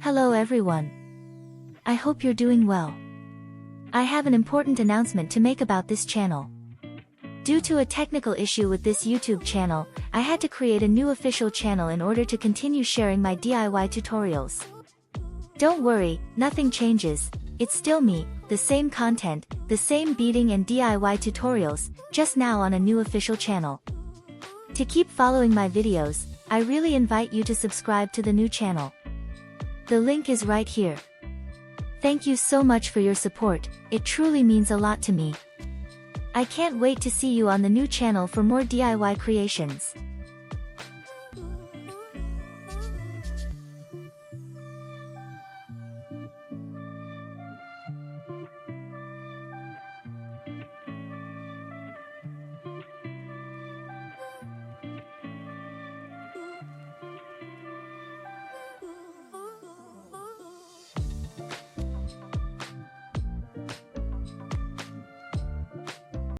Hello everyone. I hope you're doing well. I have an important announcement to make about this channel. Due to a technical issue with this YouTube channel, I had to create a new official channel in order to continue sharing my DIY tutorials. Don't worry, nothing changes, it's still me, the same content, the same beading and DIY tutorials, just now on a new official channel. To keep following my videos, I really invite you to subscribe to the new channel. The link is right here. Thank you so much for your support, it truly means a lot to me. I can't wait to see you on the new channel for more DIY creations.